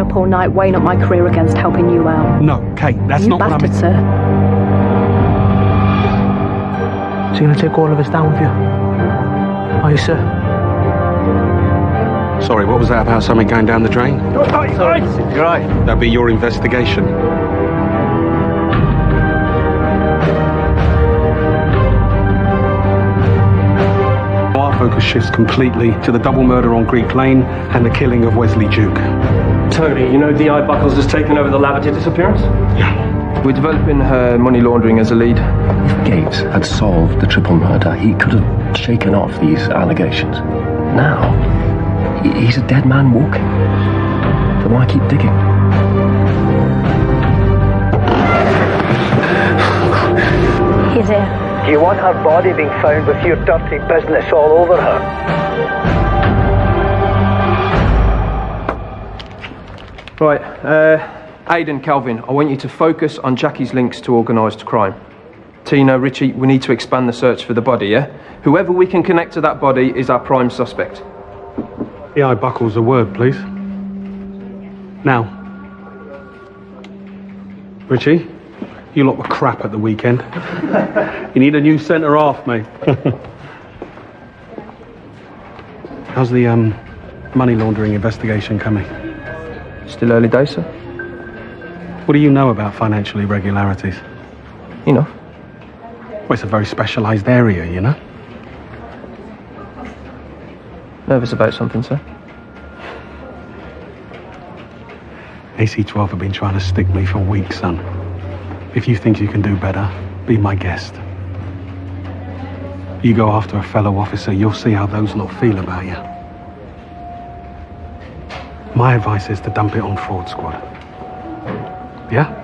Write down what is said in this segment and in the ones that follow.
up all night weighing up my career against helping you out. No, Kate, that's not what I mean. You bastard, sir. So you're going to take all of us down with you? Are you, sir? Sorry, what was that about something going down the drain? Sorry, you're right. That'd be your investigation. Our focus shifts completely to the double murder on Greek Lane and the killing of Wesley Duke. Tony, you know D.I. Buckles has taken over the Lavity disappearance? Yeah. We're developing her money laundering as a lead. If Gates had solved the triple murder, he could have shaken off these allegations. Now, he's a dead man walking. Then why keep digging? He's here. Do you want her body being found with your dirty business all over her? Right, Aidan, Calvin, I want you to focus on Jackie's links to organised crime. Tina, Richie, we need to expand the search for the body, yeah? Whoever we can connect to that body is our prime suspect. D.I. Buckles, a word, please. Now. Richie, you lot were crap at the weekend. You need a new centre-half, mate. How's the money laundering investigation coming? Still early days, sir? What do you know about financial irregularities? You know. Well, it's a very specialised area, you know? Nervous about something, sir? AC-12 have been trying to stick me for weeks, son. If you think you can do better, be my guest. You go after a fellow officer, you'll see how those lot feel about you. My advice is to dump it on Fraud Squad. Yeah?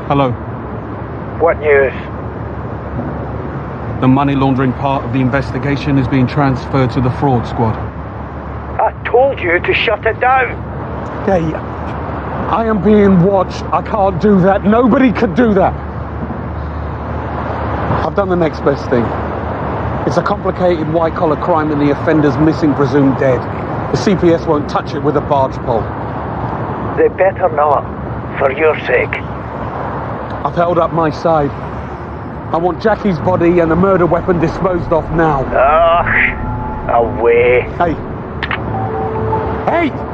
Hello. What news? The money laundering part of the investigation is being transferred to the Fraud Squad. I told you to shut it down. Hey, I am being watched. I can't do that. Nobody could do that. I've done the next best thing. It's a complicated white-collar crime and the offender's missing, presumed dead. The CPS won't touch it with a barge pole. They better not, for your sake. I've held up my side. I want Jackie's body and the murder weapon disposed of now. Ugh, away. Hey. Hey!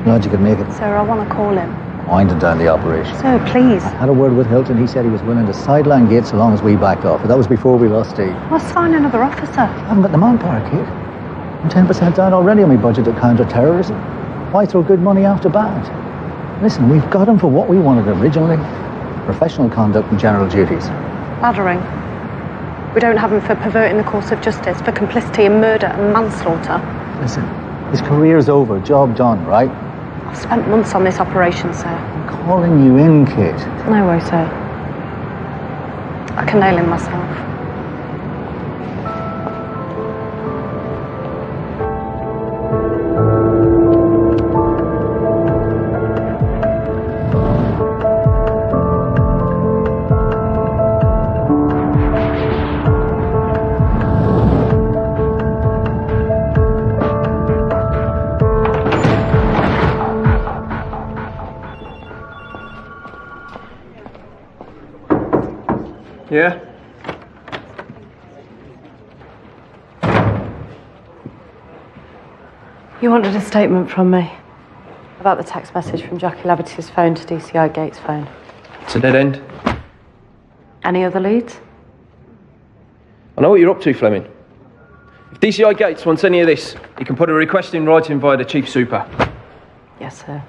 Glad you could make it. Sir, I want to call him. Winding down the operation. Sir, please. I had a word with Hilton. He said he was willing to sideline Gates so long as we backed off. But that was before we lost Steve. Let's find another officer. I haven't got the manpower, kid. I'm 10% down already on my budget to counter terrorism. Why throw good money after bad? Listen, we've got him for what we wanted originally. Professional conduct and general duties. Laddering. We don't have him for perverting the course of justice, for complicity in murder and manslaughter. Listen, his career's over, job done, right? I've spent months on this operation, sir. I'm calling you in, kid. No way, sir. I can nail him myself. Yeah? You wanted a statement from me about the text message from Jackie Levity's phone to DCI Gates' phone. It's a dead end. Any other leads? I know what you're up to, Fleming. If DCI Gates wants any of this, he can put a request in writing via the Chief Super. Yes, sir.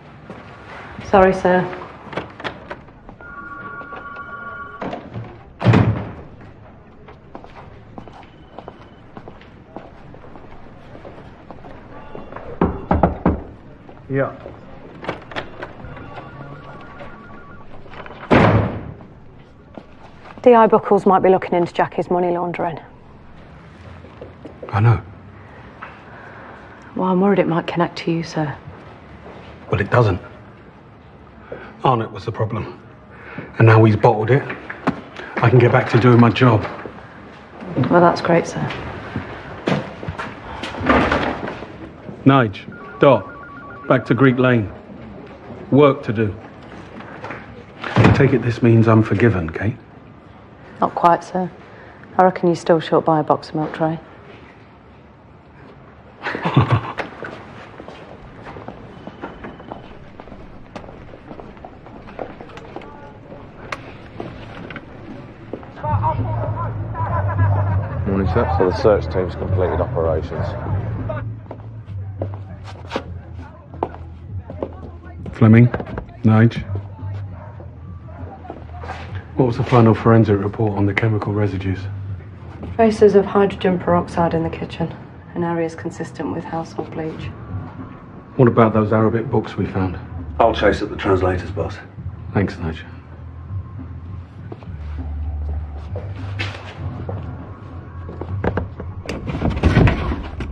Sorry, sir. Yeah. DI Buckles might be looking into Jackie's money laundering. I know. Well, I'm worried it might connect to you, sir. But it doesn't. Arnott was the problem. And now he's bottled it. I can get back to doing my job. Well, that's great, sir. Nige, Dot, back to Greek Lane. Work to do. I take it this means I'm forgiven, Kate? Not quite, sir. I reckon you're still short by a box of milk tray. Morning, sir. So the search team's completed operations. Fleming, Nige. What was the final forensic report on the chemical residues? Traces of hydrogen peroxide in the kitchen, in areas consistent with household bleach. What about those Arabic books we found? I'll chase up the translators, boss. Thanks, Nige.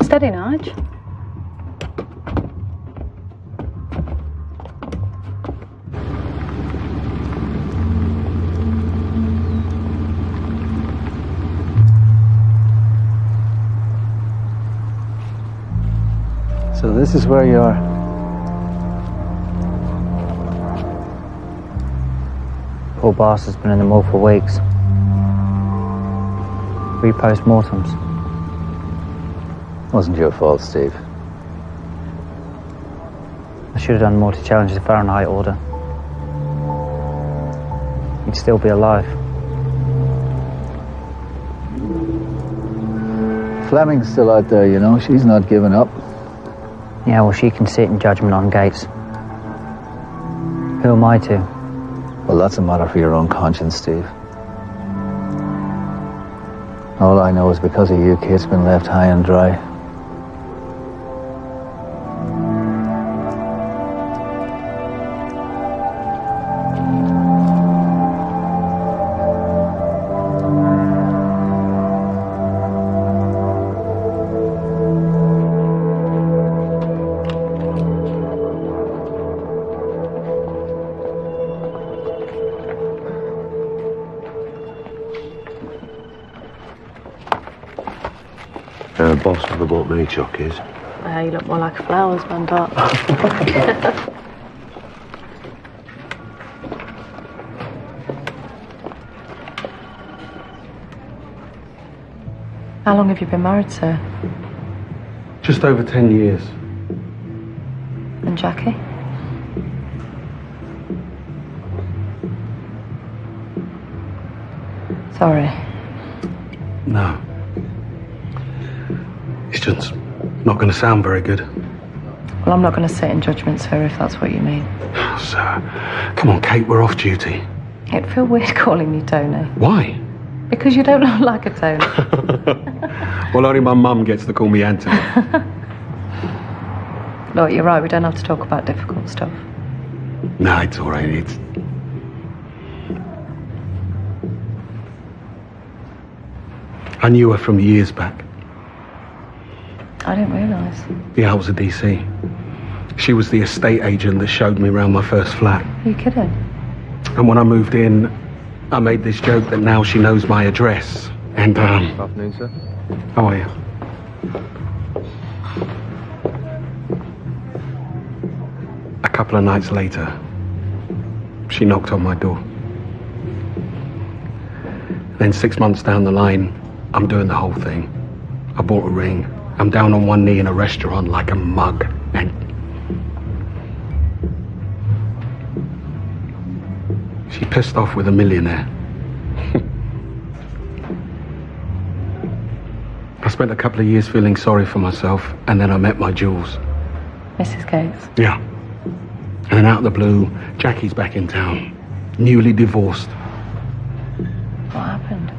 Steady, Nige. So this is where you are. Poor boss has been in the morgue for weeks. 3 post-mortems. Wasn't your fault, Steve. I should have done more to challenge the Fahrenheit order. He'd still be alive. Fleming's still out there, you know. She's not giving up. Yeah, well, she can sit in judgment on Gates. Who am I to? Well, that's a matter for your own conscience, Steve. All I know is because of you, Kate's been left high and dry. Boss never bought me chockies. You look more like a flowers man, Dot. How long have you been married, sir? Just over 10 years. And Jackie? Sorry. No. It's just not going to sound very good. Well, I'm not going to sit in judgment, sir, if that's what you mean. Sir, come on, Kate, we're off duty. It'd feel weird calling you Tony. Why? Because you don't look like a Tony. Well, only my mum gets to call me Anthony. Look, you're right, we don't have to talk about difficult stuff. No, it's all right. I knew her from years back. I didn't realise. Yeah, I was a DC. She was the estate agent that showed me around my first flat. Are you kidding? And when I moved in, I made this joke that now she knows my address. And, Good afternoon, sir. How are you? A couple of nights later, she knocked on my door. Then 6 months down the line, I'm doing the whole thing. I bought a ring. I'm down on one knee in a restaurant like a mug. And she pissed off with a millionaire. I spent a couple of years feeling sorry for myself, and then I met my Jules. Mrs. Gates. Yeah. And then out of the blue, Jackie's back in town, newly divorced. What happened?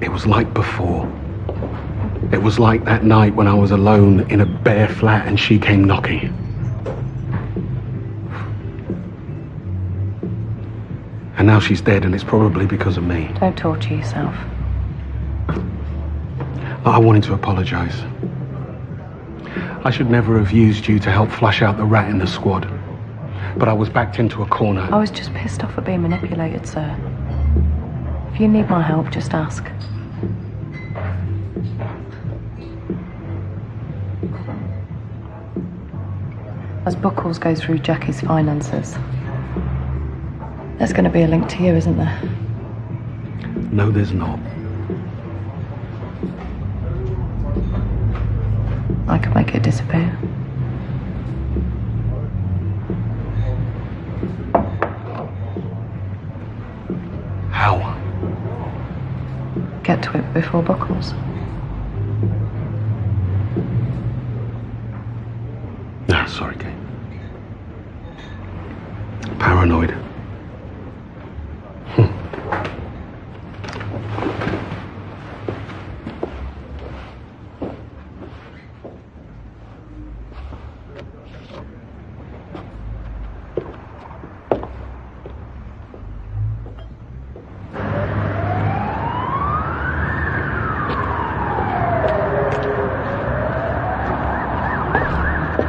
It was like before. It was like that night when I was alone in a bare flat and she came knocking. And now she's dead, and it's probably because of me. Don't torture yourself. I wanted to apologise. I should never have used you to help flush out the rat in the squad. But I was backed into a corner. I was just pissed off at being manipulated, sir. If you need my help, just ask. As Buckles goes through Jackie's finances, there's going to be a link to you, isn't there? No, there's not. I could make it disappear. How? Get to it before Buckles. No, sorry, Kate. Paranoid.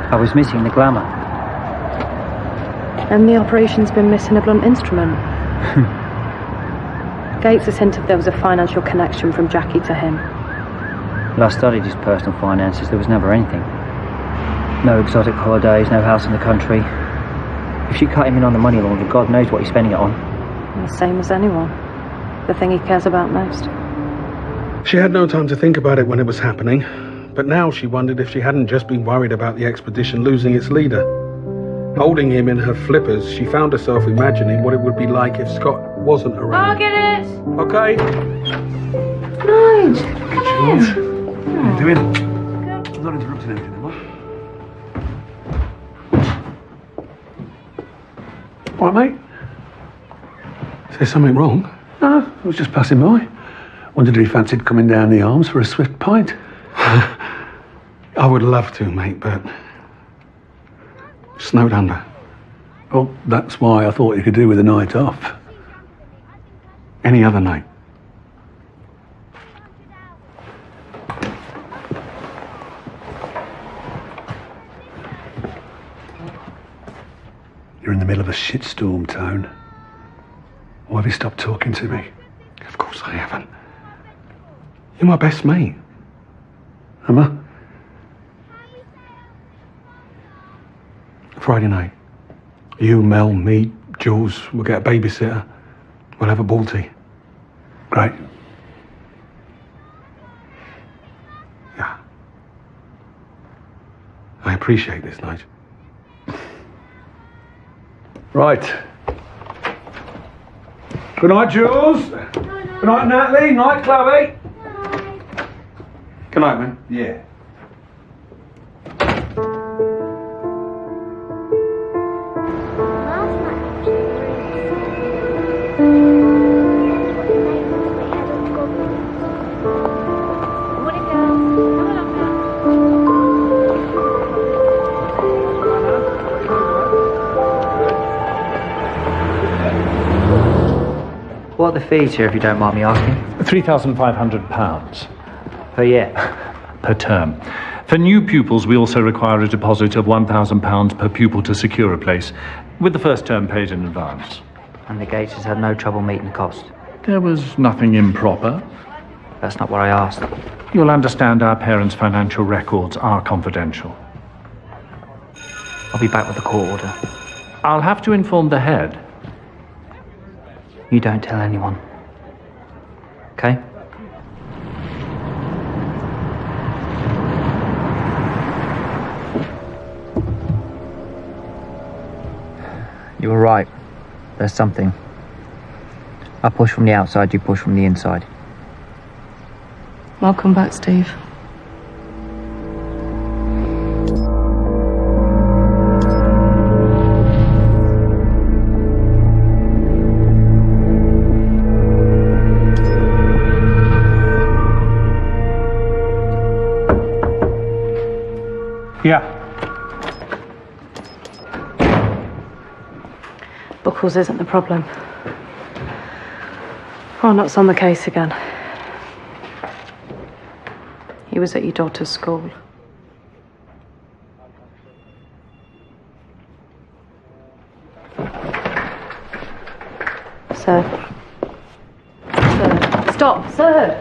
I was missing the glamour. And the operation's been missing a blunt instrument. Gates has hinted there was a financial connection from Jackie to him. When I studied his personal finances, there was never anything. No exotic holidays, no house in the country. If she cut him in on the money laundering, God knows what he's spending it on. The same as anyone. The thing he cares about most. She had no time to think about it when it was happening, but now she wondered if she hadn't just been worried about the expedition losing its leader. Holding him in her flippers, she found herself imagining what it would be like if Scott wasn't around. I'll get it! Okay. Nige, come George, in. what are you doing? I'm not interrupting anything, am I? All right, mate. Is there something wrong? No, I was just passing by. Wondered if he fancied coming down the arms for a swift pint. I would love to, mate, but snowed under. Well, that's why I thought you could do with a night off. Any other night. You're in the middle of a shitstorm, Tone. Why have you stopped talking to me? Of course I haven't. You're my best mate. Am I? Friday night. You, Mel, me, Jules, we'll get a babysitter. We'll have a ball tea. Great. Yeah. I appreciate this, Nige. Right. Good night, Jules. Good night, Natalie. Night, Chloe. Good night, man. Yeah. Morning, girls. Come along now. What are the fees here, if you don't mind me asking? £3,500 Per year? per term. For new pupils, we also require a deposit of £1,000 per pupil to secure a place, with the first term paid in advance. And the Gateses had no trouble meeting the cost? There was nothing improper. That's not what I asked. You'll understand our parents' financial records are confidential. I'll be back with the court order. I'll have to inform the head. You don't tell anyone. Okay? You were right. There's something. I push from the outside, you push from the inside. Welcome back, Steve. Yeah. Buckles isn't the problem. Arnott's on the case again. He was at your daughter's school. Sir. Sir. Stop, sir!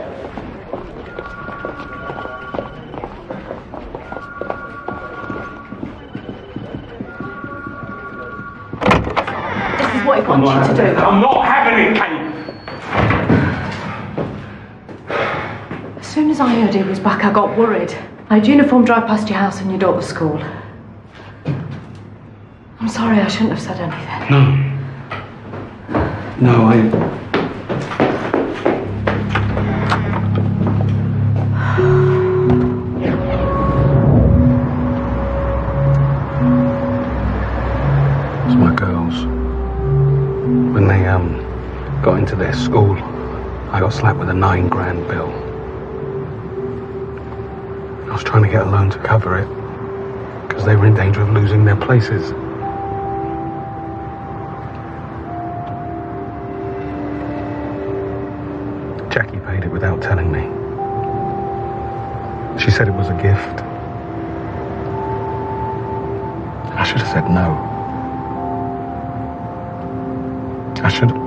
This is what he wants you to do. I'm not having it, Kate. As soon as I heard he was back, I got worried. I had uniform drive past your house and your daughter's school. I'm sorry, I shouldn't have said anything. No, It's my girls. When they got into their school, I got slapped with a $9 grand bill. I was trying to get a loan to cover it because they were in danger of losing their places. Jackie paid it without telling me. She said it was a gift. I should have said no. I should have.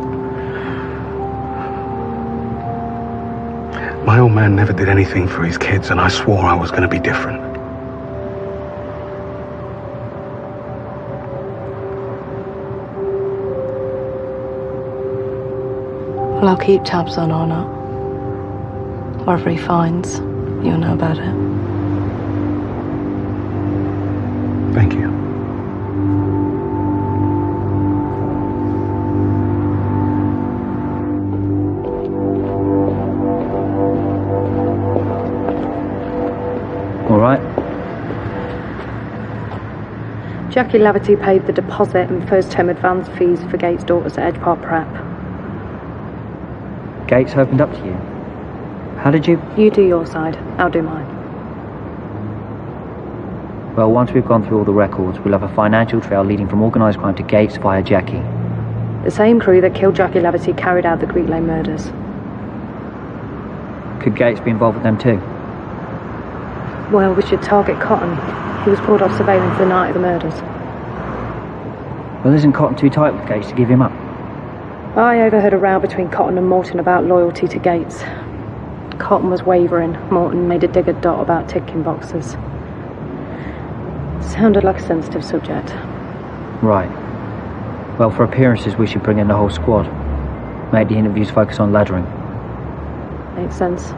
My old man never did anything for his kids, and I swore I was going to be different. Well, I'll keep tabs on Arnott. Whatever he finds, you'll know about it. Thank you. All right. Jackie Laverty paid the deposit and first term advance fees for Gates' daughters at Edge Park Prep. Gates opened up to you. How did you... You do your side, I'll do mine. Well, once we've gone through all the records, we'll have a financial trail leading from organised crime to Gates via Jackie. The same crew that killed Jackie Laverty carried out the Greek Lane murders. Could Gates be involved with them too? Well, we should target Cotton. He was pulled off surveillance the night of the murders. Well, isn't Cotton too tight with Gates to give him up? I overheard a row between Cotton and Morton about loyalty to Gates. Cotton was wavering. Morton made a dig at Dot about ticking boxes. Sounded like a sensitive subject. Right. Well, for appearances, we should bring in the whole squad. Make the interviews focus on laddering. Makes sense.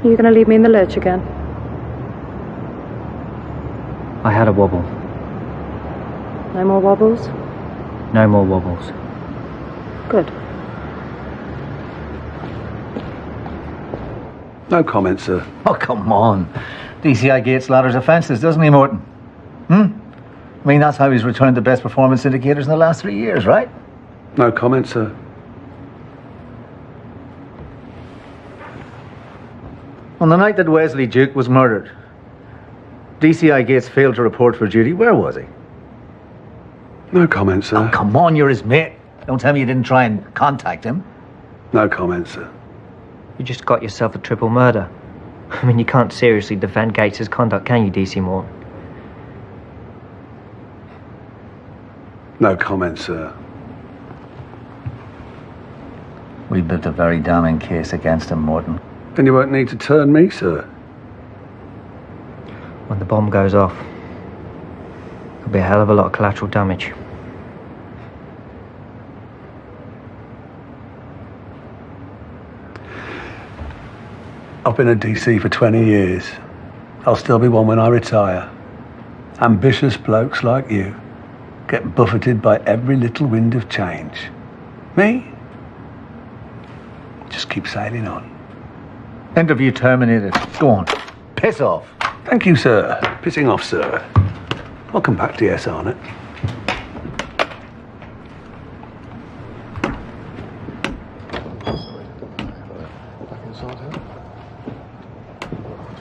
Are you going to leave me in the lurch again? I had a wobble. No more wobbles? No more wobbles. Good. No comment, sir. Oh, come on. DCI Gates ladders offences, doesn't he, Morton? I mean, that's how he's returned the best performance indicators in the last 3 years, right? No comment, sir. On the night that Wesley Duke was murdered, DCI Gates failed to report for duty. Where was he? No comment, sir. Oh, come on, you're his mate. Don't tell me you didn't try and contact him. No comment, sir. You just got yourself a triple murder. I mean, you can't seriously defend Gates's conduct, can you, DC Morton? No comment, sir. We built a very damning case against him, Morton. Then you won't need to turn me, sir. When the bomb goes off, there'll be a hell of a lot of collateral damage. I've been a DC for 20 years. I'll still be one when I retire. Ambitious blokes like you get buffeted by every little wind of change. Me? Just keep sailing on. Interview terminated. Go on. Piss off. Thank you, sir. Pissing off, sir. Welcome back to Yes, Arnott.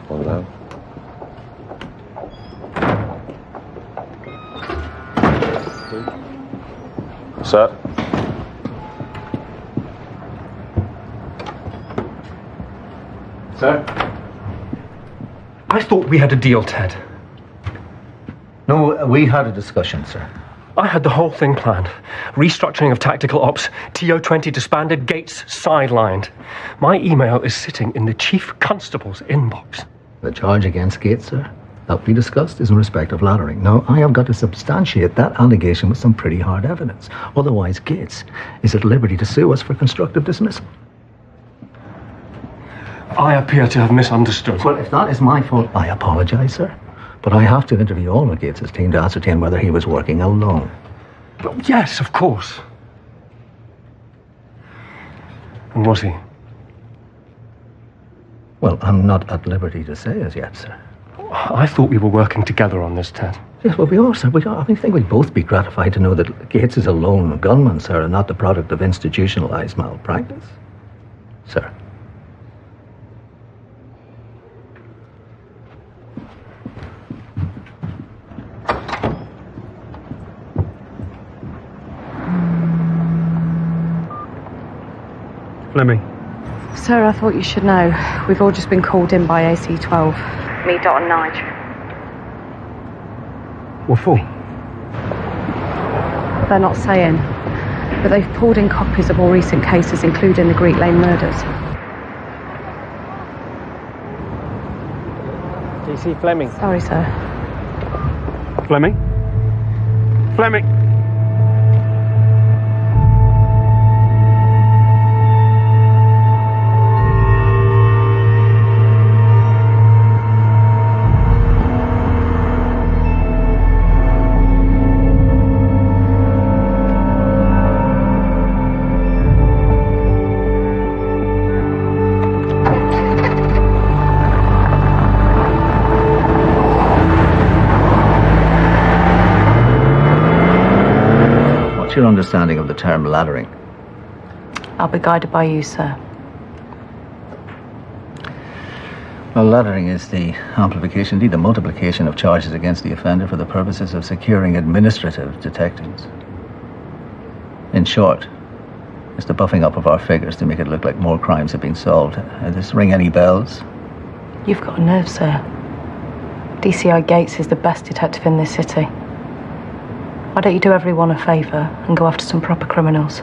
One down. Sir. Sir? I thought we had a deal, Ted. No, we had a discussion, sir. I had the whole thing planned. Restructuring of tactical ops, TO-20 disbanded, Gates sidelined. My email is sitting in the Chief Constable's inbox. The charge against Gates, sir, that we discussed is in respect of laddering. Now, I have got to substantiate that allegation with some pretty hard evidence. Otherwise, Gates is at liberty to sue us for constructive dismissal. I appear to have misunderstood. Well, if that is my fault, I apologise, sir. But I have to interview all of Gates's team to ascertain whether he was working alone. Well, yes, of course. And was he? Well, I'm not at liberty to say as yet, sir. I thought we were working together on this, Ted. Yes, well, we are, sir. We are. I think we'd both be gratified to know that Gates is a lone gunman, sir, and not the product of institutionalised malpractice. Sir. Fleming. Sir, I thought you should know. We've all just been called in by AC-12. Me, Dot and Nige. What for? They're not saying. But they've pulled in copies of all recent cases, including the Greek Lane murders. DC Fleming. Sorry, sir. Fleming? Fleming! What's your understanding of the term laddering? I'll be guided by you, sir. Well, laddering is the amplification, indeed the multiplication of charges against the offender for the purposes of securing administrative detectives. In short, it's the buffing up of our figures to make it look like more crimes have been solved. Does this ring any bells? You've got a nerve, sir. DCI Gates is the best detective in this city. Why don't you do everyone a favour and go after some proper criminals?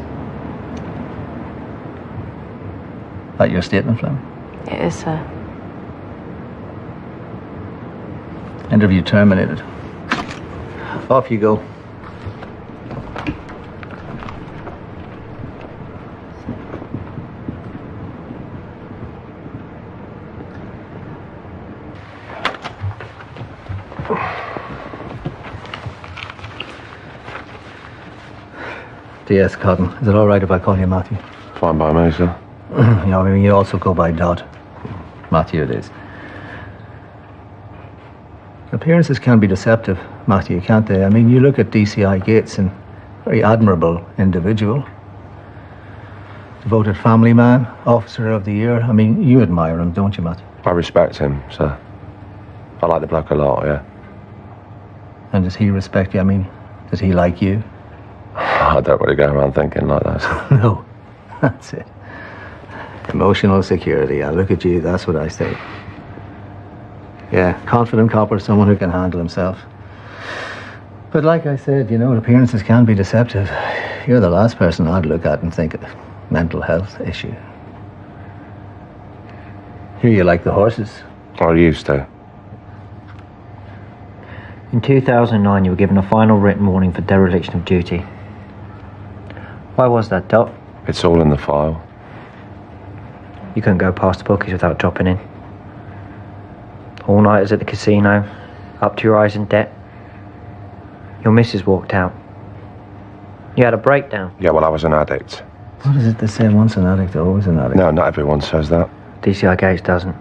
That your statement, Fleming? It is, sir. Interview terminated. Off you go. DS Cotton. Is it all right if I call you Matthew? Fine by me, sir. I mean, you also go by Dodd. Matthew it is. Appearances can be deceptive, Matthew, can't they? I mean, you look at DCI Gates, and very admirable individual. Devoted family man, officer of the year. I mean, you admire him, don't you, Matthew? I respect him, sir. I like the bloke a lot, yeah. And does he respect you? I mean, does he like you? I don't really go around thinking like that. No, that's it. Emotional security. I look at you, that's what I say. Yeah, confident copper, someone who can handle himself. But like I said, appearances can be deceptive. You're the last person I'd look at and think a mental health issue. Hear you like the horses. I used to. In 2009, you were given a final written warning for dereliction of duty. Why was that, Dot? It's all in the file. You couldn't go past the bookies without dropping in. All-nighters at the casino, up to your eyes in debt. Your missus walked out. You had a breakdown. Yeah, well, I was an addict. What is it they say, once an addict, always an addict? No, not everyone says that. DCI Gates doesn't.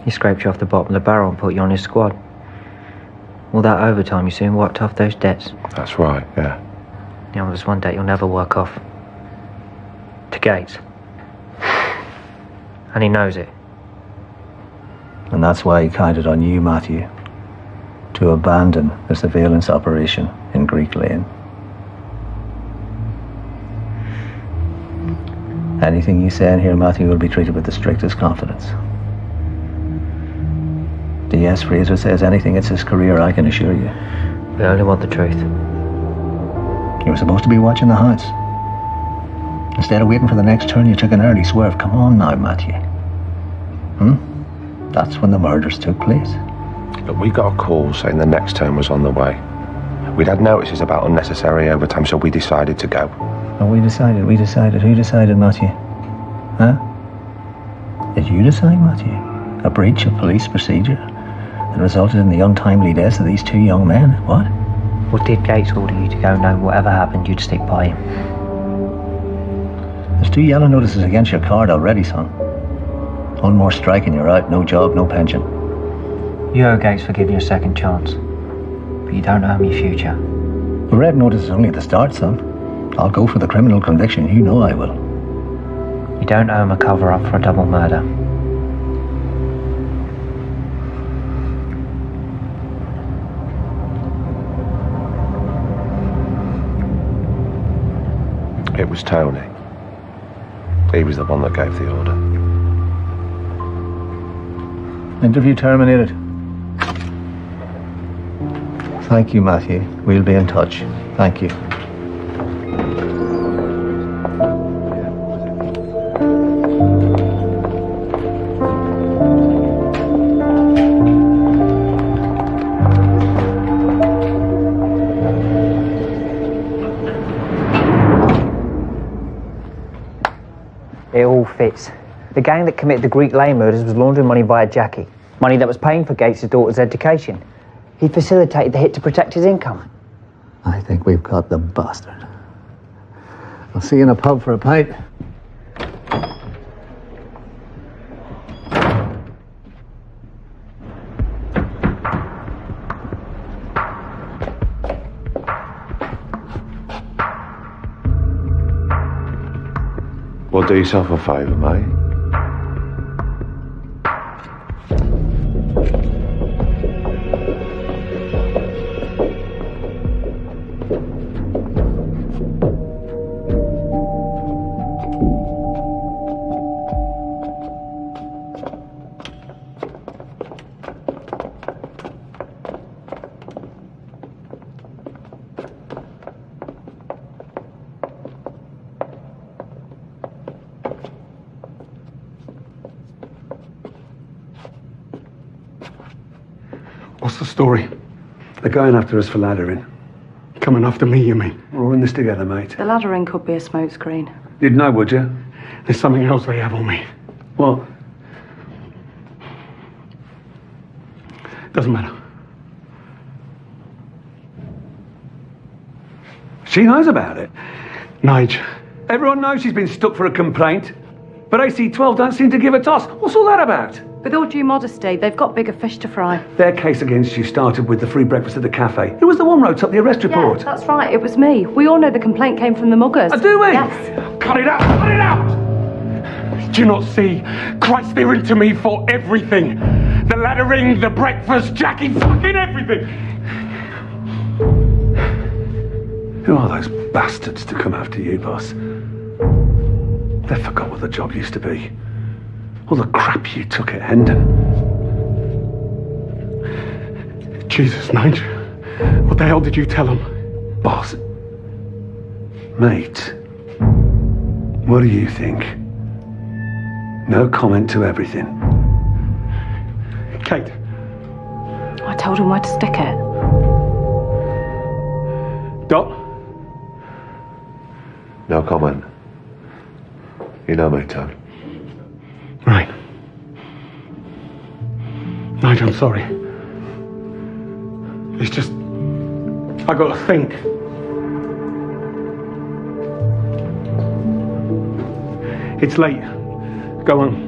He scraped you off the bottom of the barrel and put you on his squad. All that overtime, you soon wiped off those debts. That's right, yeah. Well, there's one debt you'll never work off. To Gates. And he knows it. And that's why he counted on you, Matthew, to abandon the surveillance operation in Greek Lane. Anything you say in here, Matthew, will be treated with the strictest confidence. DS Fraser says anything, it's his career, I can assure you. We only want the truth. You were supposed to be watching the heights. Instead of waiting for the next turn, you took an early swerve. Come on now, Matthew. That's when the murders took place. Look, we got a call saying the next turn was on the way. We'd had notices about unnecessary overtime, so we decided to go. Oh, we decided. Who decided, Matthew? Huh? Did you decide, Matthew? A breach of police procedure that resulted in the untimely deaths of these two young men? What? Or did Gates order you to go, know whatever happened, you'd stick by him? There's 2 yellow notices against your card already, son. One more strike and you're out. No job, no pension. You owe Gates for giving you a second chance. But you don't owe him your future. The red notice is only the start, son. I'll go for the criminal conviction. You know I will. You don't owe him a cover-up for a double murder. It was Tony. He was the one that gave the order. Interview terminated. Thank you, Matthew. We'll be in touch. Thank you. It all fits. The gang that committed the Greek Lane murders was laundering money via Jackie. Money that was paying for Gates' daughter's education. He facilitated the hit to protect his income. I think we've got the bastard. I'll see you in a pub for a pint. Well, do yourself a favour, mate. What's the story? They're going after us for laddering. Coming after me, you mean? We're all in this together, mate. The laddering could be a smokescreen. You'd know, would you? There's something else they have on me. What? Doesn't matter. She knows about it. Nige. Everyone knows she's been stuck for a complaint. But AC-12 don't seem to give a toss. What's all that about? With all due modesty, they've got bigger fish to fry. Their case against you started with the free breakfast at the cafe. Who was the one who wrote up the arrest report? Yeah, that's right, it was me. We all know the complaint came from the muggers. Do we? Yes. Cut it out! Cut it out! Do you not see? Christ, they're into me for everything. The laddering, the breakfast, Jackie, fucking everything. Who are those bastards to come after you, boss? They forgot what the job used to be. All the crap you took at Hendon. Jesus, Nigel. What the hell did you tell them? Boss. Mate. What do you think? No comment to everything. Kate. I told him where to stick it. Dot? No comment. You know me, Toad. Right. Nigel, I'm sorry. It's just... I gotta think. It's late. Go home.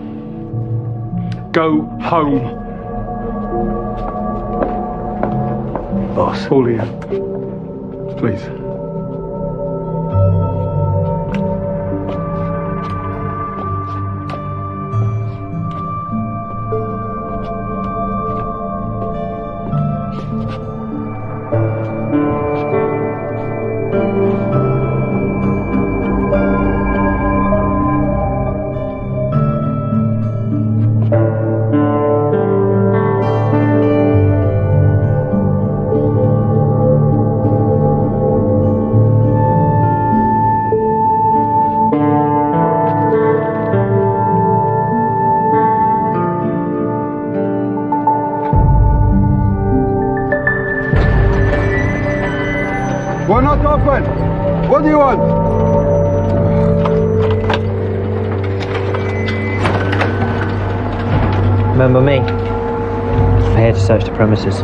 Go home. Boss. All here. Please. We're not open. What do you want? Remember me? I'm here to search the premises.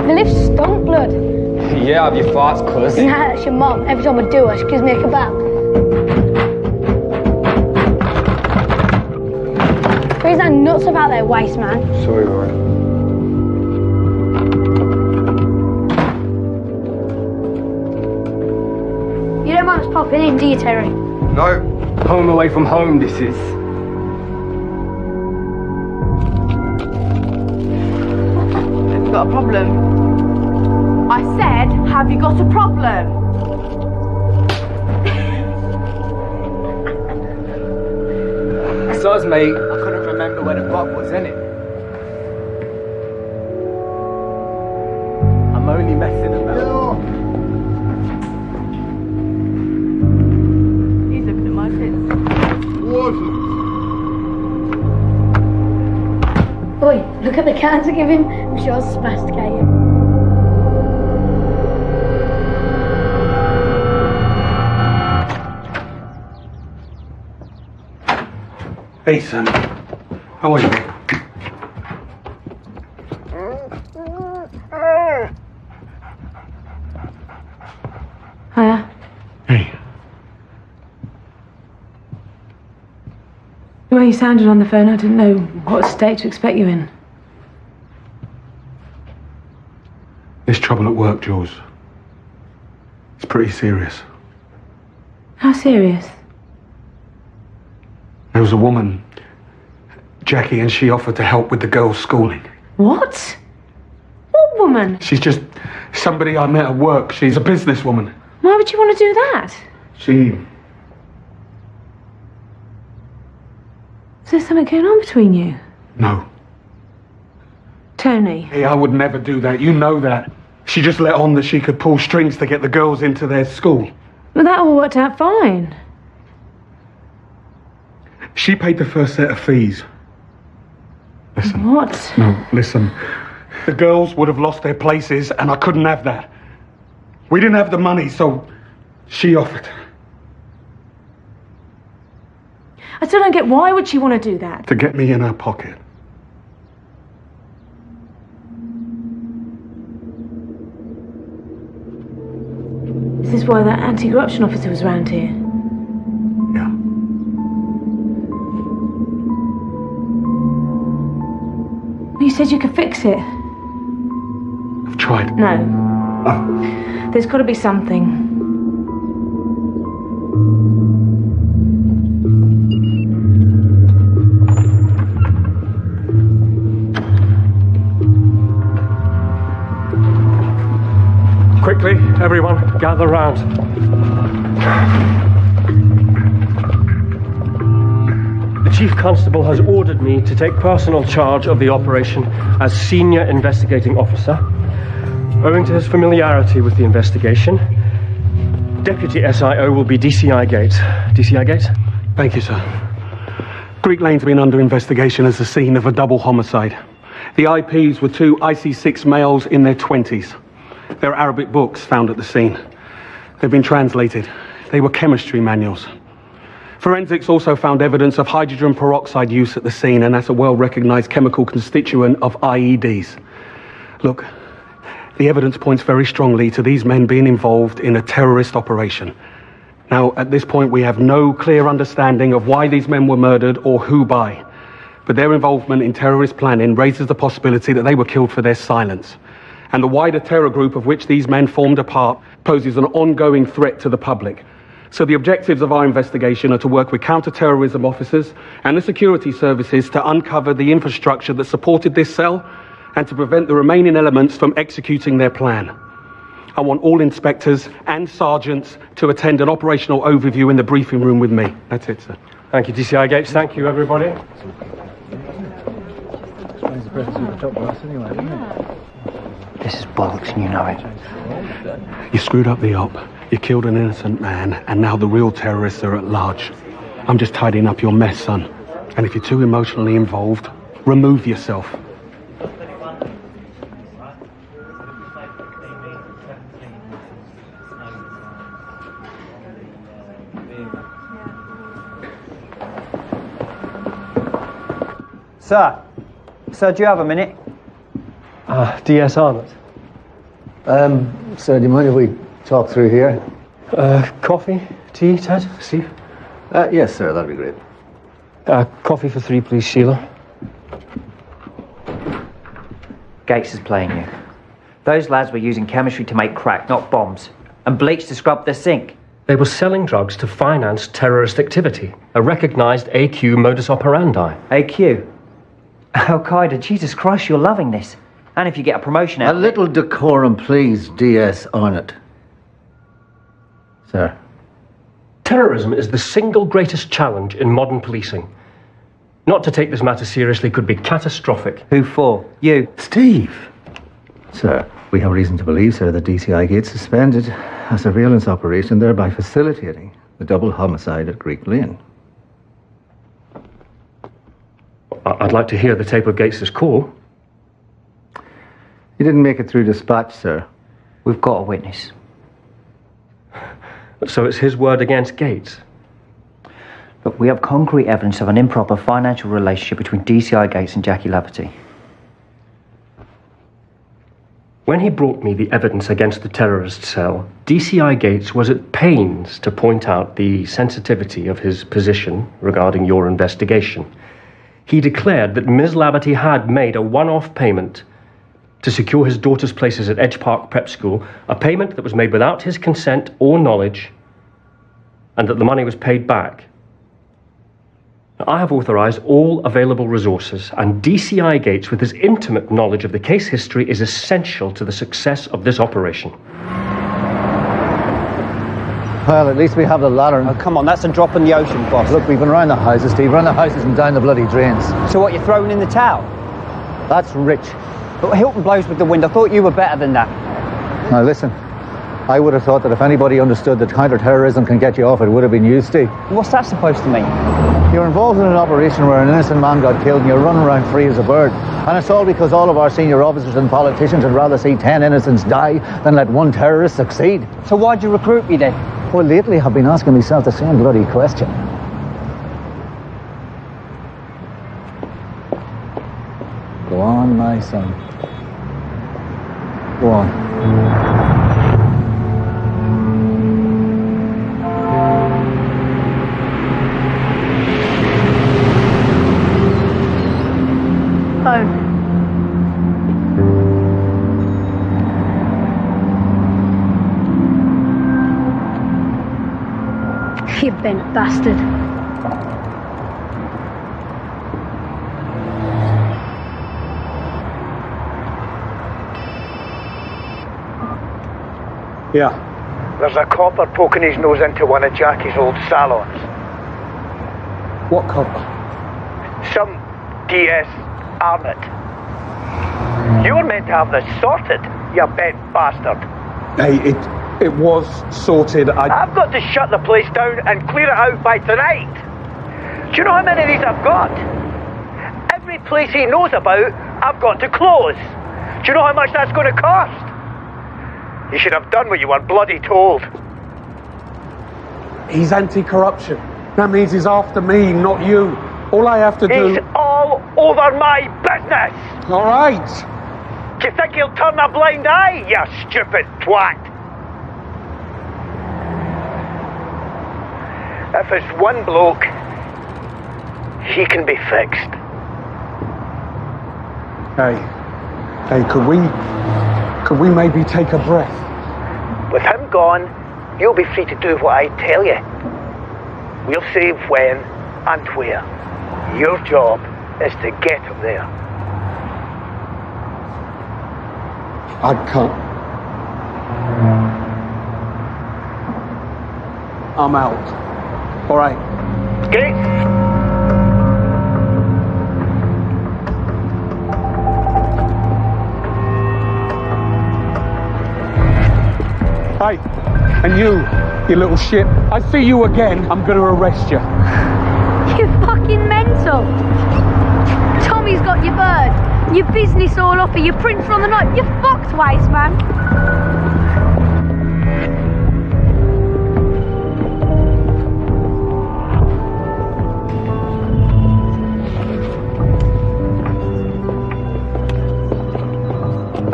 The lift stunk blood. Yeah, have your farts, cuz. Nah, that's your mum. Every time I do her, she gives me a kebab. Who's that nuts about their waste, man? Sorry, Rory. You don't mind us popping in, do you, Terry? No. Home away from home, this is. Have you got a problem? I said, have you got a problem? Soz, mate, I couldn't remember where the bot was, innit? I'm only messing about. He's looking at my tits. Oi, look at the cans I give him. I'm sure it's spasticated. Hey, son. How are you? Hiya. Hey. The way you sounded on the phone, I didn't know what state to expect you in. There's trouble at work, Jules. It's pretty serious. How serious? There was a woman, Jackie, and she offered to help with the girls' schooling. What? What woman? She's just somebody I met at work. She's a businesswoman. Why would you want to do that? She... Is there something going on between you? No. Tony. Hey, I would never do that. You know that. She just let on that she could pull strings to get the girls into their school. Well, that all worked out fine. She paid the first set of fees. Listen. What? No, listen. The girls would have lost their places, and I couldn't have that. We didn't have the money, so she offered. I still don't get why would she want to do that? To get me in her pocket. Is this why that anti-corruption officer was around here? You said you could fix it. I've tried. No. There's got to be something. Everyone, gather round. The Chief Constable has ordered me to take personal charge of the operation as Senior Investigating Officer. Owing to his familiarity with the investigation, Deputy SIO will be DCI Gates. DCI Gates? Thank you, sir. Greek Lane's been under investigation as the scene of a double homicide. The IPs were 2 IC6 males in their 20s. There are Arabic books found at the scene. They've been translated. They were chemistry manuals. Forensics also found evidence of hydrogen peroxide use at the scene, and that's a well-recognized chemical constituent of IEDs. Look, the evidence points very strongly to these men being involved in a terrorist operation. Now, at this point, we have no clear understanding of why these men were murdered or who by. But their involvement in terrorist planning raises the possibility that they were killed for their silence. And the wider terror group of which these men formed a part poses an ongoing threat to the public. So the objectives of our investigation are to work with counter-terrorism officers and the security services to uncover the infrastructure that supported this cell and to prevent the remaining elements from executing their plan. I want all inspectors and sergeants to attend an operational overview in the briefing room with me. That's it, sir. Thank you, DCI Gates. Thank you, everybody. This is bollocks and you know it. You screwed up the op, you killed an innocent man, and now the real terrorists are at large. I'm just tidying up your mess, son. And if you're too emotionally involved, remove yourself. Sir, do you have a minute? DS Arnott. Sir, do you mind if we talk through here? Coffee? Tea, Ted? Steve? Yes, sir, that'd be great. Coffee for 3, please, Sheila. Gates is playing you. Those lads were using chemistry to make crack, not bombs, and bleach to scrub the sink. They were selling drugs to finance terrorist activity, a recognised AQ modus operandi. AQ? Al-Qaeda, Jesus Christ, you're loving this. And if you get a promotion out A little decorum, please, DS Arnott. Sir. Terrorism is the single greatest challenge in modern policing. Not to take this matter seriously could be catastrophic. Who for? You. Steve. Sir, we have reason to believe, sir, that DCI Gates suspended a surveillance operation, thereby facilitating the double homicide at Greek Lane. I'd like to hear the tape of Gates's call. He didn't make it through dispatch, sir. We've got a witness. So it's his word against Gates? Look, we have concrete evidence of an improper financial relationship between DCI Gates and Jackie Laverty. When he brought me the evidence against the terrorist cell, DCI Gates was at pains to point out the sensitivity of his position regarding your investigation. He declared that Ms. Laverty had made a one-off payment to secure his daughter's places at Edge Park Prep School, a payment that was made without his consent or knowledge, and that the money was paid back. I have authorised all available resources, and DCI Gates, with his intimate knowledge of the case history, is essential to the success of this operation. Well, at least we have the lantern. Oh, come on, that's a drop in the ocean, boss. Look, we've been around the houses, Steve. Around the houses and down the bloody drains. So what, you're throwing in the towel? That's rich. But Hilton blows with the wind. I thought you were better than that. Now, listen. I would have thought that if anybody understood that counter-terrorism can get you off, it would have been you, Steve. What's that supposed to mean? You're involved in an operation where an innocent man got killed and you're running around free as a bird. And it's all because all of our senior officers and politicians would rather see 10 innocents die than let one terrorist succeed. So why'd you recruit me then? Well, lately I've been asking myself the same bloody question. Go on, my son. Go on. Phone. You bent bastard. Yeah. There's a copper poking his nose into one of Jackie's old salons. What copper? Some DS Arnott. You were meant to have this sorted, you bent bastard. Hey, it was sorted. I've got to shut the place down and clear it out by tonight. Do you know how many of these I've got? Every place he knows about, I've got to close. Do you know how much that's going to cost? You should have done what you were bloody told. He's anti-corruption. That means he's after me, not you. All I have to do... He's all over my business! All right. Do you think he'll turn a blind eye, you stupid twat? If it's one bloke, he can be fixed. Hey, could we maybe take a breath? With him gone, you'll be free to do what I tell you. We'll say when and where. Your job is to get him there. I can't. I'm out. All right. Great. Hey, and you little shit. I see you again, I'm gonna arrest you. You fucking mental. Tommy's got your bird, your business all off of your printer on the night. You're fucked, waste man.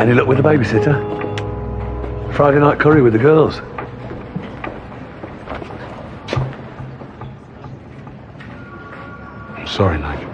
Any luck with the babysitter? Friday night curry with the girls. I'm sorry, Nigel.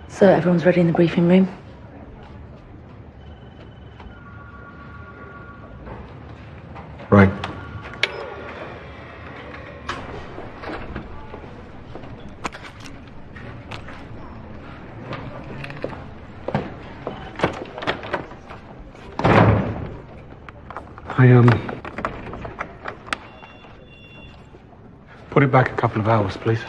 So everyone's ready in the briefing room? Right. Put it back a couple of hours, please.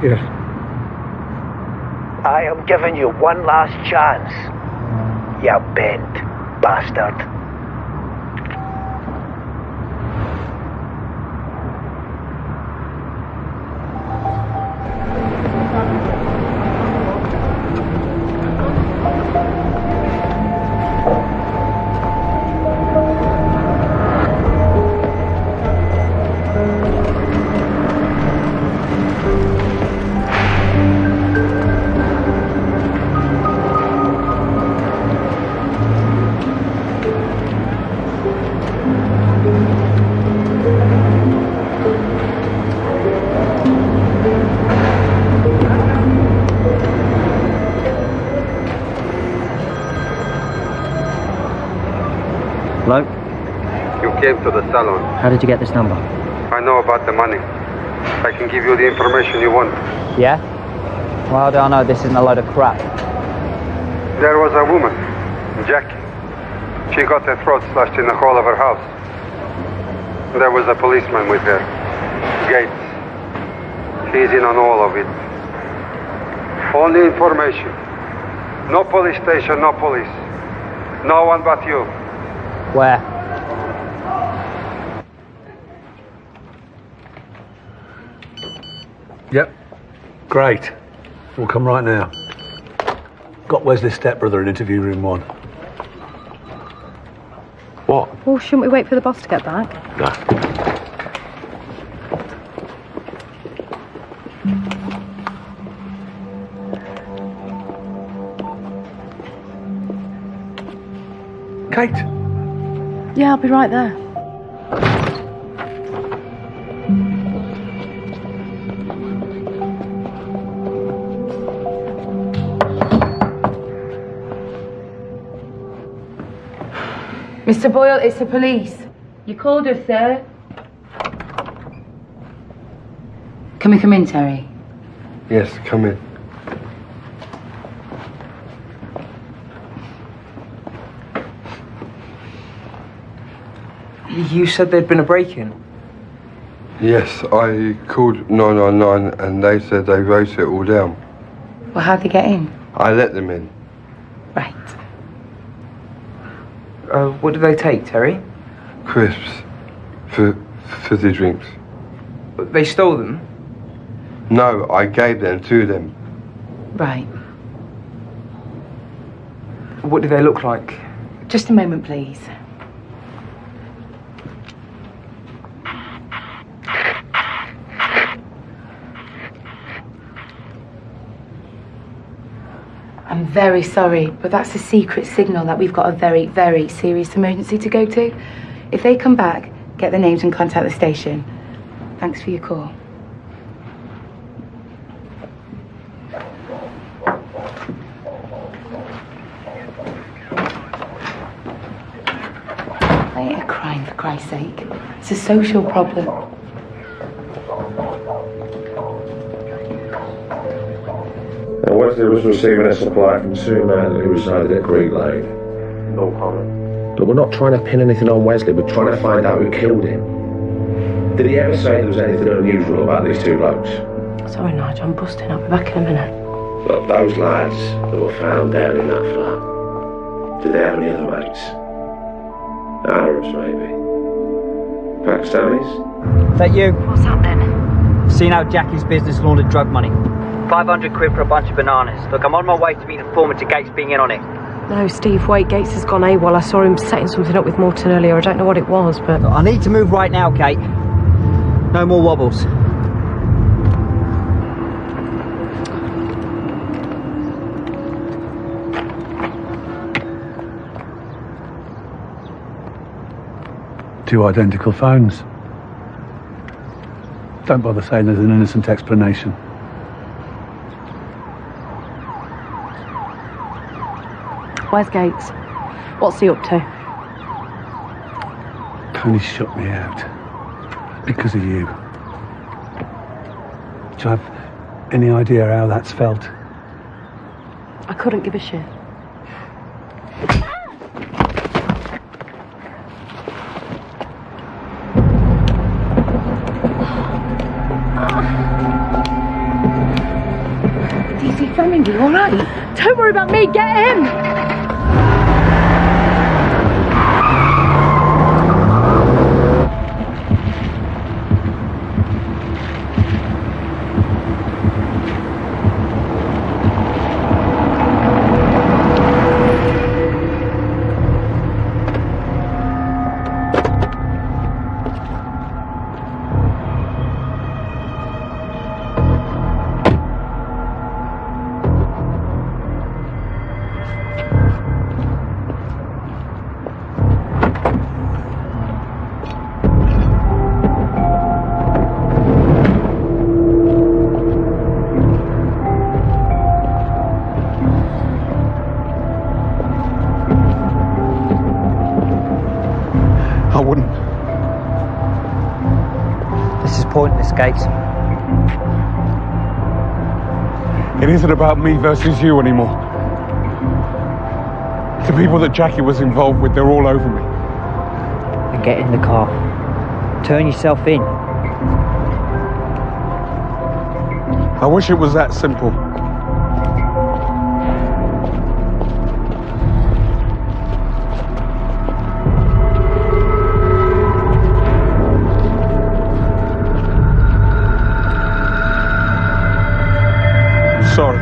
Yes. I am giving you one last chance, you bent bastard. Hello? You came to the salon. How did you get this number? I know about the money. I can give you the information you want. Yeah? Well, how do I know this isn't a load of crap? There was a woman, Jackie. She got her throat slashed in the hall of her house. There was a policeman with her, Gates. He's in on all of it. Only information. No police station, no police. No one but you. Where? Yep. Great. We'll come right now. Got Wesley's stepbrother in interview room 1. What? Well, shouldn't we wait for the boss to get back? No. Kate. Yeah, I'll be right there. Mr. Boyle, it's the police. You called us, sir. Can we come in, Terry? Yes, come in. You said there'd been a break-in? Yes, I called 999 and they said they wrote it all down. Well, how'd they get in? I let them in. Right. What did they take, Terry? Crisps. For the drinks. They stole them? No, I gave them to them. Right. What do they look like? Just a moment, please. I'm very sorry, but that's a secret signal that we've got a very, very serious emergency to go to. If they come back, get their names and contact the station. Thanks for your call. It ain't a crime, for Christ's sake. It's a social problem. Now, Wesley was receiving a supply from two men who resided at Great Lane. No comment. But we're not trying to pin anything on Wesley, we're trying to find out who killed him. Did he ever say there was anything unusual about these two blokes? Sorry, Nigel, I'm busting. I'll be back in a minute. Look, those lads that were found down in that flat, did they have any other mates? Arabs, maybe? Pakistanis? Is that you? What's happening? Seen how Jackie's business laundered drug money. 500 quid for a bunch of bananas. Look, I'm on my way to meet the foreman to Gates being in on it. No, Steve, wait. Gates has gone AWOL. I saw him setting something up with Morton earlier. I don't know what it was, but... Look, I need to move right now, Kate. No more wobbles. Two identical phones. Don't bother saying there's an innocent explanation. Where's Gates? What's he up to? Tony shut me out. Because of you. Do you have any idea how that's felt? I couldn't give a shit. you all right? Don't worry about me, get him! I wouldn't. This is pointless, Gates. It isn't about me versus you anymore. The people that Jackie was involved with, they're all over me. And get in the car. Turn yourself in. I wish it was that simple. Sorry.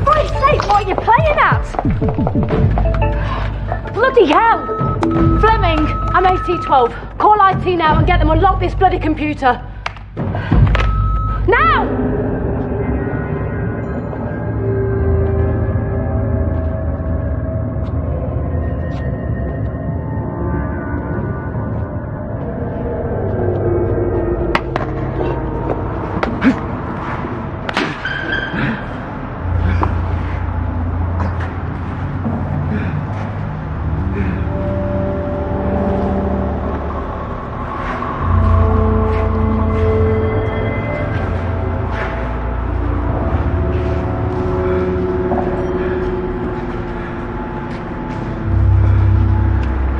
What are you playing at? Bloody hell! Fleming, I'm AT12. Call IT now and get them unlock this bloody computer. Now!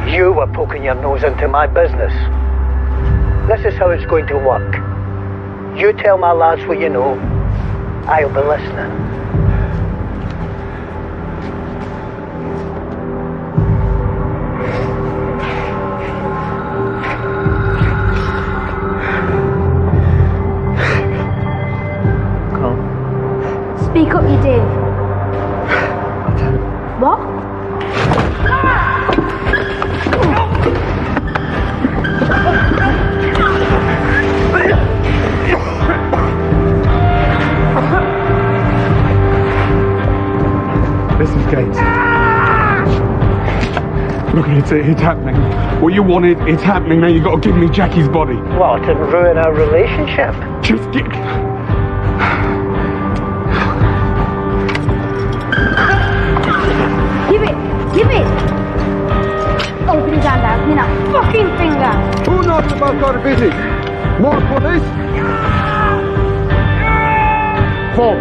You were poking your nose into my business. This is how it's going to work. You tell my lads what you know. I'll be listening. Speak up, you do. What? This is Gates. Look, it's happening. What you wanted, it's happening. Now you got to give me Jackie's body. What, to ruin our relationship? Just get... Give it! Open his hand out, in that fucking finger! Who knows about our visit? More police? Form.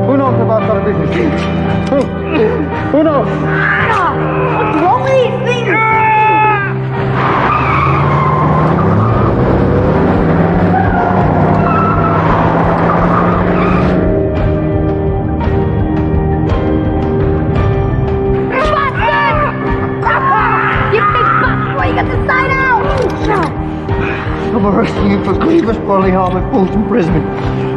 Who knows about our visit? Who knows? What's wrong with these things? I'm arresting you for grievous bodily harm at Morton Prison.